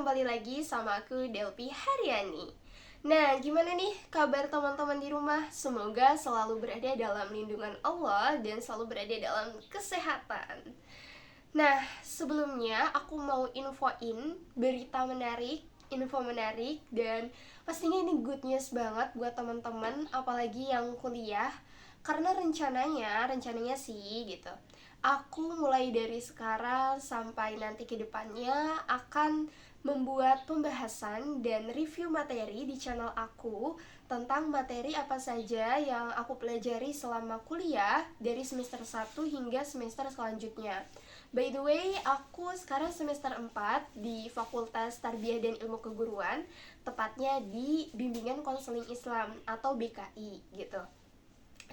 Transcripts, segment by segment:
kembali lagi sama aku Delpi Haryani. Nah, gimana nih kabar teman-teman di rumah? Semoga selalu berada dalam lindungan Allah dan selalu berada dalam kesehatan. Nah, sebelumnya aku mau infoin berita menarik, info menarik, dan pastinya ini good news banget buat teman-teman, apalagi yang kuliah. Karena rencananya sih gitu, aku mulai dari sekarang sampai nanti ke depannya akan membuat pembahasan dan review materi di channel aku tentang materi apa saja yang aku pelajari selama kuliah dari semester 1 hingga semester selanjutnya. By the way, aku sekarang semester 4 di Fakultas Tarbiyah dan Ilmu Keguruan, tepatnya di Bimbingan Konseling Islam atau BKI gitu.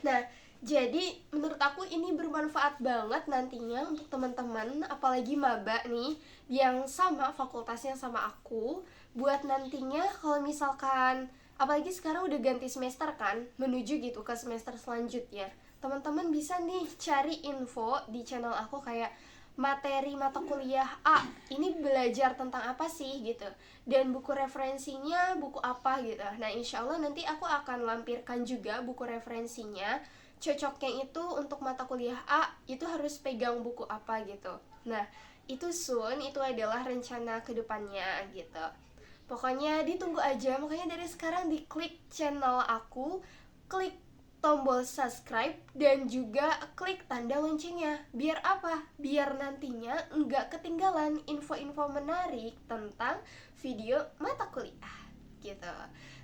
Nah, jadi menurut aku ini bermanfaat banget nantinya untuk teman-teman, apalagi maba nih yang sama fakultasnya sama aku, buat nantinya kalau misalkan apalagi sekarang udah ganti semester kan, menuju gitu ke semester selanjutnya. Teman-teman bisa nih cari info di channel aku kayak materi mata kuliah A ini belajar tentang apa sih gitu, dan buku referensinya buku apa gitu. Nah, insya Allah nanti aku akan lampirkan juga buku referensinya, cocoknya itu untuk mata kuliah A itu harus pegang buku apa gitu. Nah, itu soon, itu adalah rencana kedepannya gitu. Pokoknya ditunggu aja, makanya dari sekarang diklik channel aku, klik tombol subscribe dan juga klik tanda loncengnya. Biar apa? Biar nantinya nggak ketinggalan info-info menarik tentang video mata kuliah gitu.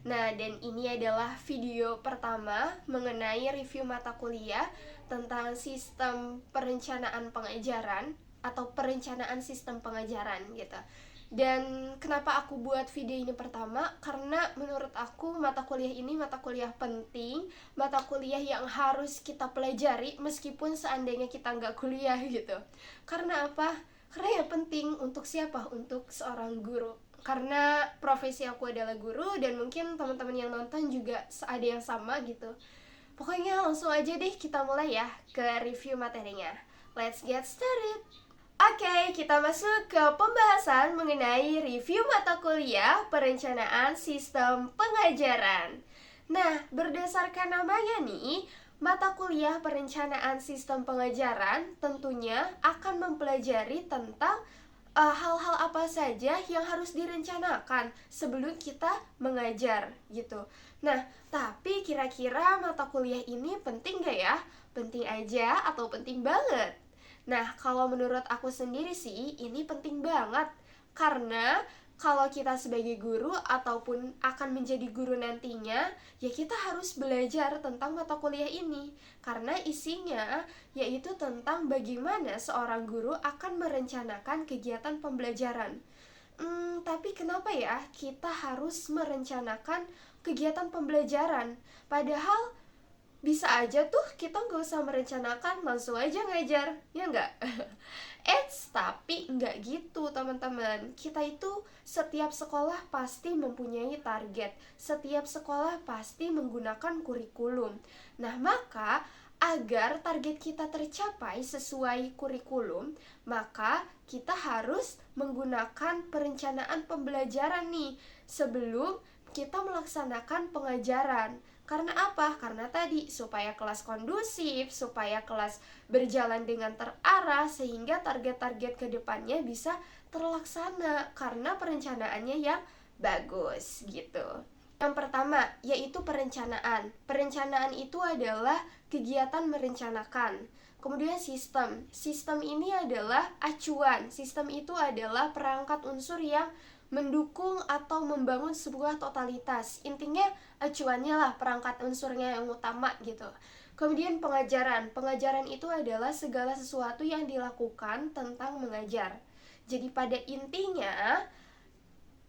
Nah, dan ini adalah video pertama mengenai review mata kuliah tentang sistem perencanaan pengajaran atau perencanaan sistem pengajaran gitu. Dan kenapa aku buat video ini pertama? Karena menurut aku mata kuliah ini mata kuliah penting, mata kuliah yang harus kita pelajari meskipun seandainya kita nggak kuliah gitu. Karena apa? Karena ya penting untuk siapa? Untuk seorang guru. Karena profesi aku adalah guru dan mungkin teman-teman yang nonton juga ada yang sama gitu. Pokoknya langsung aja deh kita mulai ya ke review materinya. Let's get started! Oke, kita masuk ke pembahasan mengenai review mata kuliah perencanaan sistem pengajaran. Nah, berdasarkan namanya nih, mata kuliah perencanaan sistem pengajaran tentunya akan mempelajari tentang hal-hal apa saja yang harus direncanakan sebelum kita mengajar gitu. Nah, tapi kira-kira mata kuliah ini penting gak ya? Penting aja atau penting banget? Nah, kalau menurut aku sendiri sih, ini penting banget. Karena kalau kita sebagai guru ataupun akan menjadi guru nantinya, ya kita harus belajar tentang mata kuliah ini. Karena isinya yaitu tentang bagaimana seorang guru akan merencanakan kegiatan pembelajaran. Tapi kenapa ya kita harus merencanakan kegiatan pembelajaran? Padahal bisa aja tuh kita nggak usah merencanakan, langsung aja ngajar, ya nggak? Tapi nggak gitu teman-teman. Kita itu setiap sekolah pasti mempunyai target, setiap sekolah pasti menggunakan kurikulum. Nah, maka agar target kita tercapai sesuai kurikulum, maka kita harus menggunakan perencanaan pembelajaran nih sebelum kita melaksanakan pengajaran. Karena apa? Karena tadi supaya kelas kondusif, supaya kelas berjalan dengan terarah, sehingga target-target kedepannya bisa terlaksana karena perencanaannya yang bagus gitu. Yang pertama yaitu perencanaan. Perencanaan itu adalah kegiatan merencanakan. Kemudian sistem. Sistem ini adalah acuan. Sistem itu adalah perangkat unsur yang mendukung atau membangun sebuah totalitas. Intinya acuannya lah, perangkat unsurnya yang utama gitu. Kemudian pengajaran. Pengajaran itu adalah segala sesuatu yang dilakukan tentang mengajar. Jadi pada intinya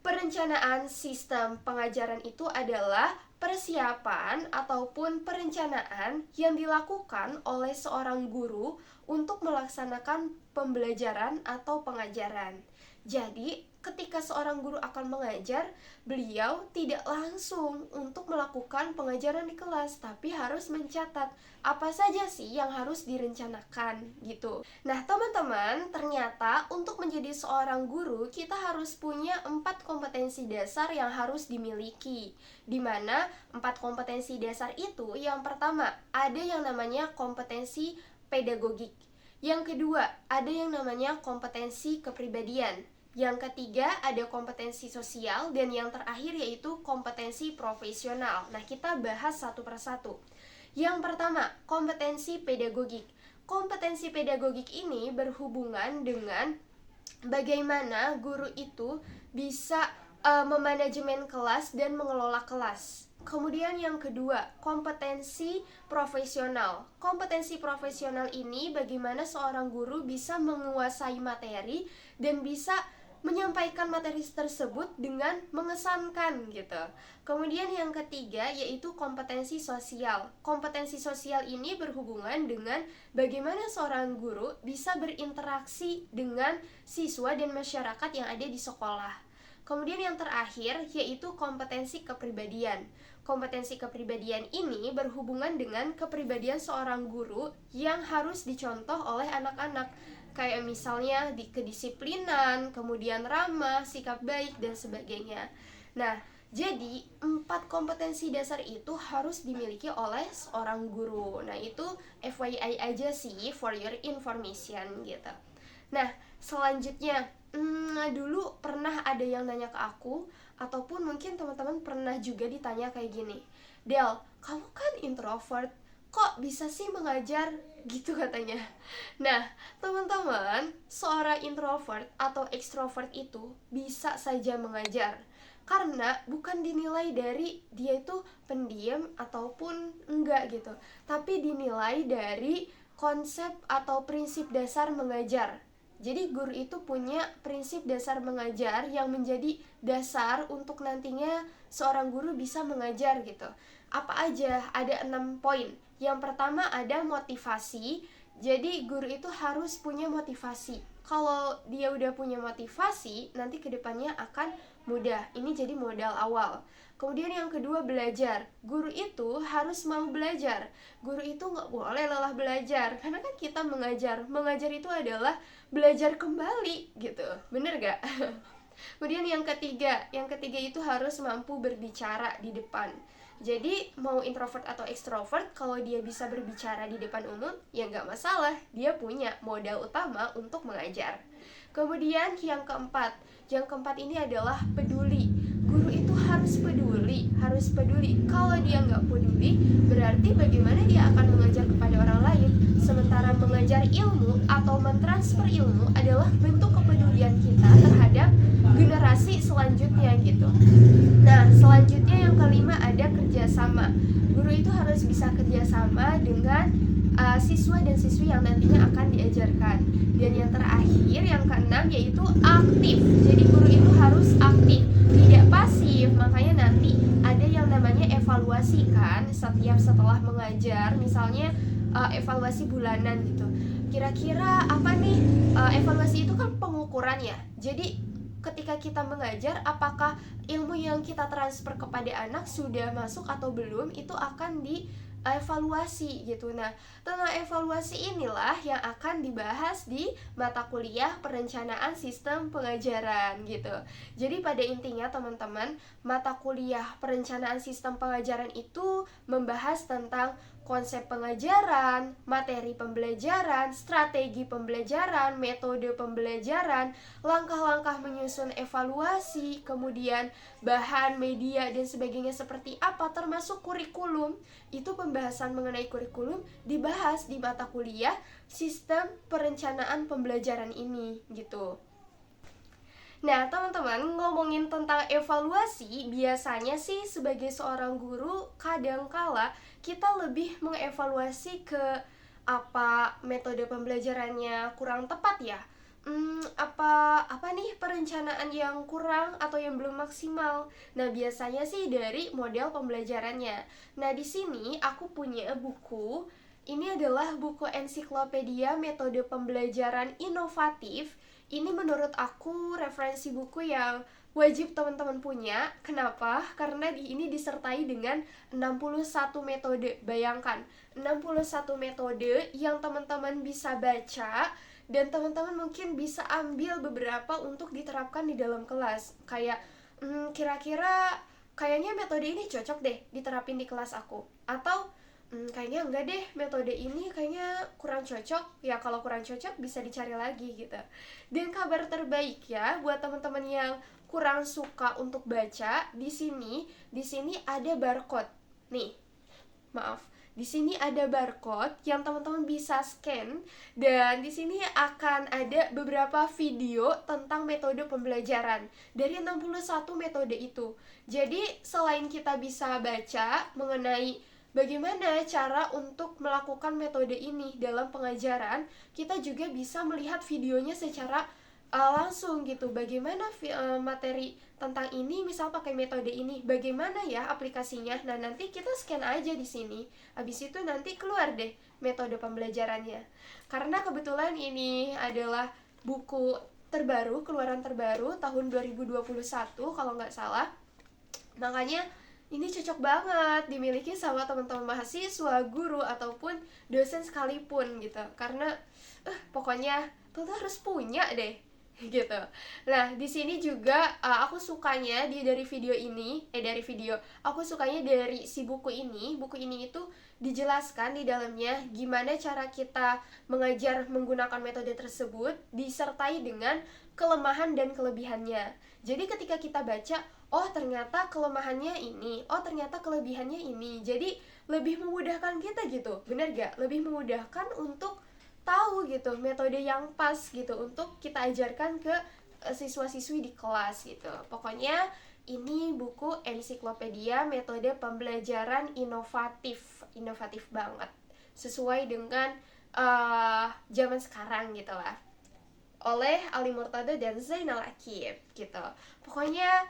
perencanaan sistem pengajaran itu adalah persiapan ataupun perencanaan yang dilakukan oleh seorang guru untuk melaksanakan pembelajaran atau pengajaran. Jadi ketika seorang guru akan mengajar, beliau tidak langsung untuk melakukan pengajaran di kelas, tapi harus mencatat apa saja sih yang harus direncanakan gitu. Nah teman-teman, ternyata untuk menjadi seorang guru kita harus punya 4 kompetensi dasar yang harus dimiliki. Dimana 4 kompetensi dasar itu, yang pertama ada yang namanya kompetensi pedagogik. Yang kedua, ada yang namanya kompetensi kepribadian. Yang ketiga, ada kompetensi sosial. Dan yang terakhir yaitu kompetensi profesional. Nah, kita bahas satu persatu. Yang pertama, kompetensi pedagogik. Kompetensi pedagogik ini berhubungan dengan bagaimana guru itu bisa memanajemen kelas dan mengelola kelas. Kemudian yang kedua, kompetensi profesional. Kompetensi profesional ini bagaimana seorang guru bisa menguasai materi dan bisa menyampaikan materi tersebut dengan mengesankan gitu. Kemudian yang ketiga yaitu kompetensi sosial. Kompetensi sosial ini berhubungan dengan bagaimana seorang guru bisa berinteraksi dengan siswa dan masyarakat yang ada di sekolah. Kemudian yang terakhir yaitu kompetensi kepribadian. Kompetensi kepribadian ini berhubungan dengan kepribadian seorang guru yang harus dicontoh oleh anak-anak. Kayak misalnya di kedisiplinan, kemudian ramah, sikap baik, dan sebagainya. Nah, jadi 4 kompetensi dasar itu harus dimiliki oleh seorang guru. Nah, itu FYI aja sih, for your information gitu. Nah, selanjutnya, dulu pernah ada yang nanya ke aku, ataupun mungkin teman-teman pernah juga ditanya kayak gini, Del, kamu kan introvert, kok bisa sih mengajar? Gitu katanya. Nah, teman-teman, seorang introvert atau ekstrovert itu bisa saja mengajar. Karena bukan dinilai dari dia itu pendiam ataupun enggak gitu, tapi dinilai dari konsep atau prinsip dasar mengajar. Jadi guru itu punya prinsip dasar mengajar yang menjadi dasar untuk nantinya seorang guru bisa mengajar gitu. Apa aja? Ada 6 poin. Yang pertama ada motivasi. Jadi guru itu harus punya motivasi. Kalau dia udah punya motivasi, nanti kedepannya akan mudah. Ini jadi modal awal. Kemudian yang kedua belajar. Guru itu harus mau belajar. Guru itu nggak boleh lelah belajar. Karena kan kita mengajar. Mengajar itu adalah belajar kembali gitu. Bener gak? Kemudian yang ketiga itu harus mampu berbicara di depan. Jadi mau introvert atau extrovert, kalau dia bisa berbicara di depan umum, ya nggak masalah. Dia punya modal utama untuk mengajar. Kemudian yang keempat ini adalah peduli. Guru itu harus peduli. Kalau dia nggak peduli, berarti bagaimana dia akan mengajar kepada orang lain? Sementara mengajar ilmu atau mentransfer ilmu adalah bentuk kepedulian kita terhadap generasi selanjutnya gitu. Nah, selanjutnya yang kelima ada kerjasama. Guru itu harus bisa kerjasama dengan siswa dan siswi yang nantinya akan diajarkan. Dan yang terakhir, yang keenam yaitu aktif. Jadi guru itu harus aktif, tidak pasif. Makanya nanti ada yang namanya evaluasi kan setiap setelah mengajar. Misalnya evaluasi bulanan gitu. Kira-kira apa nih? Evaluasi itu kan pengukuran ya. Jadi ketika kita mengajar, apakah ilmu yang kita transfer kepada anak sudah masuk atau belum, itu akan dievaluasi gitu. Nah, tentang evaluasi inilah yang akan dibahas di mata kuliah perencanaan sistem pengajaran gitu. Jadi pada intinya teman-teman, mata kuliah perencanaan sistem pengajaran itu membahas tentang konsep pengajaran, materi pembelajaran, strategi pembelajaran, metode pembelajaran, langkah-langkah menyusun evaluasi, kemudian bahan, media, dan sebagainya seperti apa, termasuk kurikulum. Itu pembahasan mengenai kurikulum dibahas di mata kuliah sistem perencanaan pembelajaran ini gitu. Nah, teman-teman, ngomongin tentang evaluasi, biasanya sih sebagai seorang guru kadangkala kita lebih mengevaluasi ke apa metode pembelajarannya kurang tepat ya. Apa nih perencanaan yang kurang atau yang belum maksimal. Nah, biasanya sih dari model pembelajarannya. Nah, di sini aku punya buku. Ini adalah buku ensiklopedia metode pembelajaran inovatif Ini menurut aku referensi buku yang wajib teman-teman punya. Kenapa? Karena ini disertai dengan 61 metode. Bayangkan, 61 metode yang teman-teman bisa baca dan teman-teman mungkin bisa ambil beberapa untuk diterapkan di dalam kelas. Kayak kira-kira kayaknya metode ini cocok deh diterapin di kelas aku. Atau kayaknya enggak deh, metode ini kayaknya kurang cocok. Ya kalau kurang cocok bisa dicari lagi gitu. Dan kabar terbaik ya buat teman-teman yang kurang suka untuk baca, di sini ada barcode. Nih, maaf. Di sini ada barcode yang teman-teman bisa scan, dan di sini akan ada beberapa video tentang metode pembelajaran dari 61 metode itu. Jadi selain kita bisa baca mengenai bagaimana cara untuk melakukan metode ini dalam pengajaran, kita juga bisa melihat videonya secara langsung gitu. Bagaimana materi tentang ini, misal pakai metode ini, bagaimana ya aplikasinya. Nah, nanti kita scan aja di sini. Habis itu nanti keluar deh metode pembelajarannya. Karena kebetulan ini adalah buku terbaru, keluaran terbaru tahun 2021 kalau nggak salah. Makanya ini cocok banget dimiliki sama teman-teman mahasiswa, guru, ataupun dosen sekalipun gitu. Karena pokoknya tuh harus punya deh gitu. Nah, di sini juga aku sukanya dari video ini, aku sukanya dari si buku ini. Buku ini itu dijelaskan di dalamnya gimana cara kita mengajar menggunakan metode tersebut disertai dengan kelemahan dan kelebihannya. Jadi ketika kita baca, oh ternyata kelemahannya ini, oh ternyata kelebihannya ini. Jadi lebih memudahkan kita gitu. Bener gak? Lebih memudahkan untuk tahu gitu metode yang pas gitu untuk kita ajarkan ke siswa-siswi di kelas gitu. Pokoknya ini buku ensiklopedia metode pembelajaran inovatif banget, sesuai dengan zaman sekarang gitu lah, oleh Ali Murtada dan Zainal Akib gitu. Pokoknya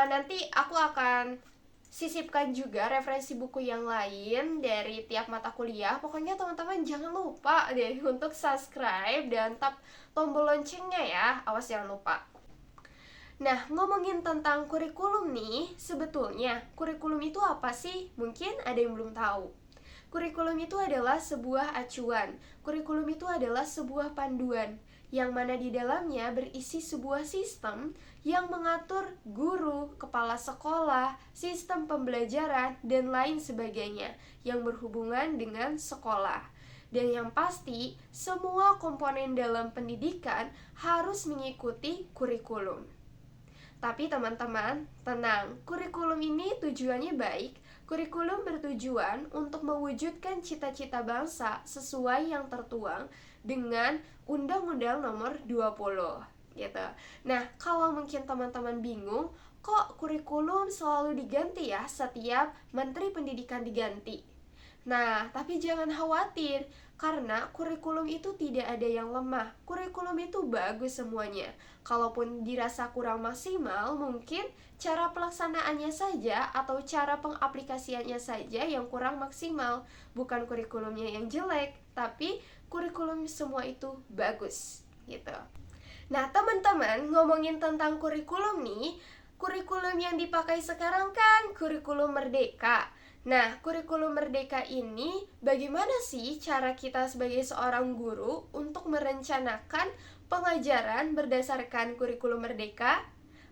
nanti aku akan sisipkan juga referensi buku yang lain dari tiap mata kuliah. Pokoknya teman-teman jangan lupa deh untuk subscribe dan tap tombol loncengnya ya. Awas jangan lupa. Nah, ngomongin tentang kurikulum nih, sebetulnya kurikulum itu apa sih? Mungkin ada yang belum tahu. Kurikulum itu adalah sebuah acuan. Kurikulum itu adalah sebuah panduan yang mana di dalamnya berisi sebuah sistem yang mengatur guru, kepala sekolah, sistem pembelajaran, dan lain sebagainya yang berhubungan dengan sekolah. Dan yang pasti, semua komponen dalam pendidikan harus mengikuti kurikulum. Tapi teman-teman, tenang, kurikulum ini tujuannya baik. Kurikulum bertujuan untuk mewujudkan cita-cita bangsa sesuai yang tertuang dengan Undang-Undang Nomor 20 gitu. Nah, kalau mungkin teman-teman bingung, kok kurikulum selalu diganti ya setiap Menteri Pendidikan diganti? Nah, tapi jangan khawatir, karena kurikulum itu tidak ada yang lemah. Kurikulum itu bagus semuanya. Kalaupun dirasa kurang maksimal, mungkin cara pelaksanaannya saja atau cara pengaplikasiannya saja yang kurang maksimal. Bukan kurikulumnya yang jelek, tapi kurikulum semua itu bagus gitu. Nah, teman-teman, ngomongin tentang kurikulum nih, kurikulum yang dipakai sekarang kan kurikulum Merdeka. Nah, kurikulum Merdeka ini bagaimana sih cara kita sebagai seorang guru untuk merencanakan pengajaran berdasarkan kurikulum Merdeka?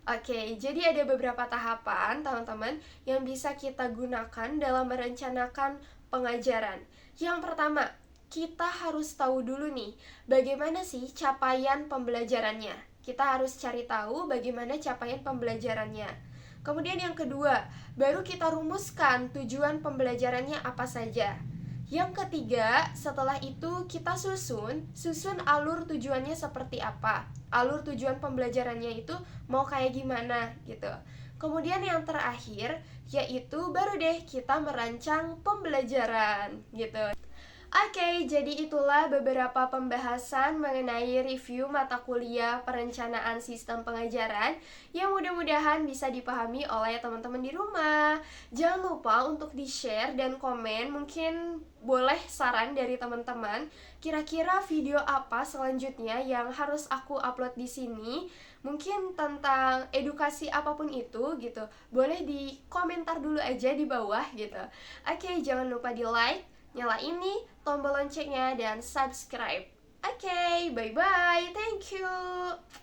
Oke, jadi ada beberapa tahapan, teman-teman, yang bisa kita gunakan dalam merencanakan pengajaran. Yang pertama, kita harus tahu dulu nih, bagaimana sih capaian pembelajarannya. Kita harus cari tahu bagaimana capaian pembelajarannya. Kemudian yang kedua, baru kita rumuskan tujuan pembelajarannya apa saja. Yang ketiga, setelah itu kita susun alur tujuannya seperti apa. Alur tujuan pembelajarannya itu mau kayak gimana gitu. Kemudian yang terakhir, yaitu baru deh kita merancang pembelajaran gitu. Oke, jadi itulah beberapa pembahasan mengenai review mata kuliah perencanaan sistem pengajaran yang mudah-mudahan bisa dipahami oleh teman-teman di rumah. Jangan lupa untuk di-share dan komen, mungkin boleh saran dari teman-teman. Kira-kira video apa selanjutnya yang harus aku upload di sini? Mungkin tentang edukasi apapun itu gitu. Boleh di komentar dulu aja di bawah gitu. Oke, jangan lupa di-like, nyalain nih tombol loncengnya dan subscribe. Oke, bye-bye. Thank you.